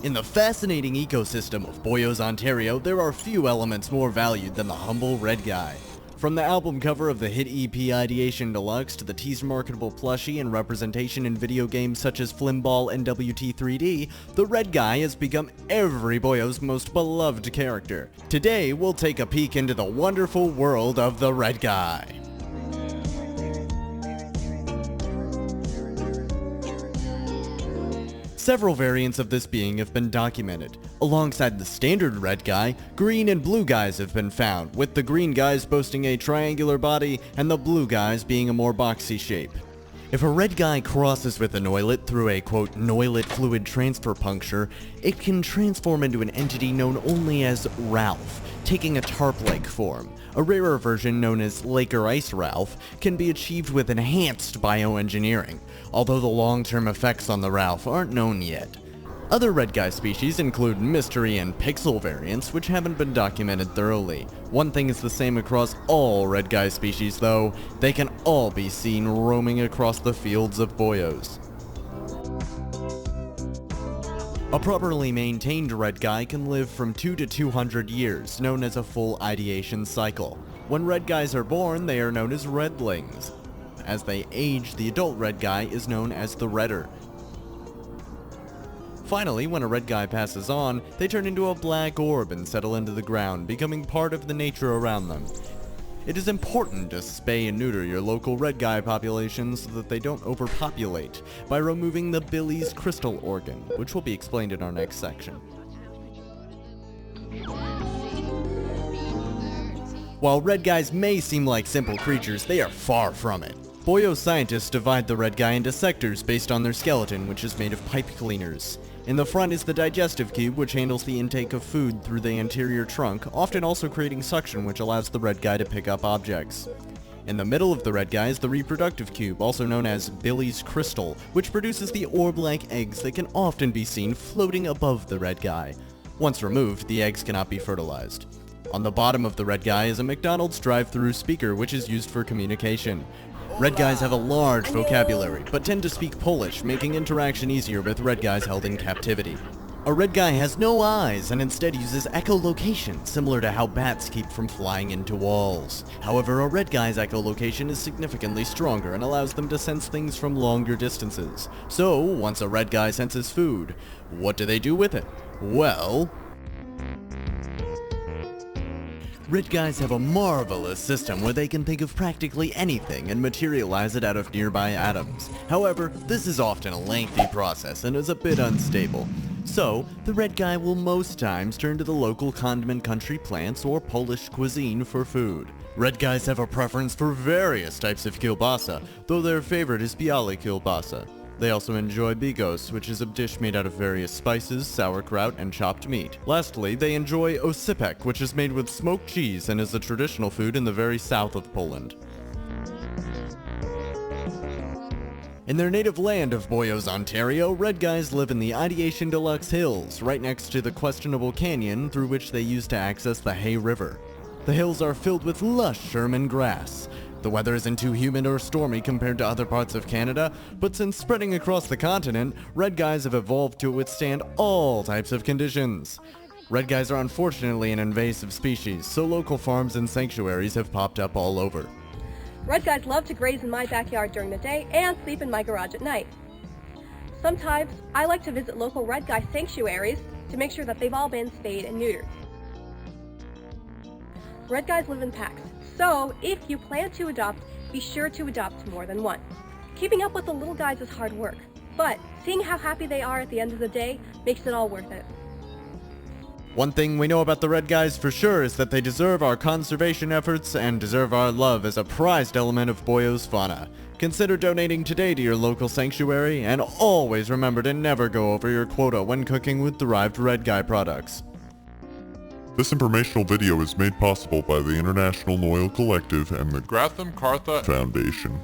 In the fascinating ecosystem of Boyos, Ontario, there are few elements more valued than the humble red guy. From the album cover of the hit EP Ideation Deluxe to the teaser marketable plushie and representation in video games such as Flimball and WT3D, the red guy has become every Boyo's most beloved character. Today, we'll take a peek into the wonderful world of the red guy. Several variants of this being have been documented. Alongside the standard red guy, green and blue guys have been found, with the green guys boasting a triangular body and the blue guys being a more boxy shape. If a red guy crosses with a noilet through a quote noilet fluid transfer puncture, it can transform into an entity known only as Ralph, taking a tarp-like form. A rarer version known as Laker Ice Ralph can be achieved with enhanced bioengineering, although the long-term effects on the Ralph aren't known yet. Other red guy species include mystery and pixel variants, which haven't been documented thoroughly. One thing is the same across all red guy species though: they can all be seen roaming across the fields of Boyos. A properly maintained red guy can live from 2 to 200 years, known as a full ideation cycle. When red guys are born, they are known as redlings. As they age, the adult red guy is known as the redder. Finally, when a red guy passes on, they turn into a black orb and settle into the ground, becoming part of the nature around them. It is important to spay and neuter your local red guy population so that they don't overpopulate, by removing the Billy's crystal organ, which will be explained in our next section. While red guys may seem like simple creatures, they are far from it. Boyo scientists divide the red guy into sectors based on their skeleton, which is made of pipe cleaners. In the front is the digestive cube, which handles the intake of food through the anterior trunk, often also creating suction, which allows the red guy to pick up objects. In the middle of the red guy is the reproductive cube, also known as Billy's crystal, which produces the orb-like eggs that can often be seen floating above the red guy. Once removed, the eggs cannot be fertilized. On the bottom of the red guy is a McDonald's drive-thru speaker, which is used for communication. Red guys have a large vocabulary, but tend to speak Polish, making interaction easier with red guys held in captivity. A red guy has no eyes and instead uses echolocation, similar to how bats keep from flying into walls. However, a red guy's echolocation is significantly stronger and allows them to sense things from longer distances. So, once a red guy senses food, what do they do with it? Well, red guys have a marvelous system where they can think of practically anything and materialize it out of nearby atoms. However, this is often a lengthy process and is a bit unstable. So, the red guy will most times turn to the local condiment country plants or Polish cuisine for food. Red guys have a preference for various types of kielbasa, though their favorite is bialy kielbasa. They also enjoy bigos, which is a dish made out of various spices, sauerkraut, and chopped meat. Lastly, they enjoy osypek, which is made with smoked cheese and is a traditional food in the very south of Poland. In their native land of Boyos, Ontario, red guys live in the Ideation Deluxe Hills, right next to the questionable canyon through which they use to access the Hay River. The hills are filled with lush Sherman grass. The weather isn't too humid or stormy compared to other parts of Canada, but since spreading across the continent, red guys have evolved to withstand all types of conditions. Red guys are unfortunately an invasive species, so local farms and sanctuaries have popped up all over. Red guys love to graze in my backyard during the day and sleep in my garage at night. Sometimes, I like to visit local red guy sanctuaries to make sure that they've all been spayed and neutered. Red guys live in packs, so if you plan to adopt, be sure to adopt more than one. Keeping up with the little guys is hard work, but seeing how happy they are at the end of the day makes it all worth it. One thing we know about the red guys for sure is that they deserve our conservation efforts and deserve our love as a prized element of Boyos fauna. Consider donating today to your local sanctuary, and always remember to never go over your quota when cooking with derived red guy products. This informational video is made possible by the International Loyal Collective and the Gratham Kartha Foundation.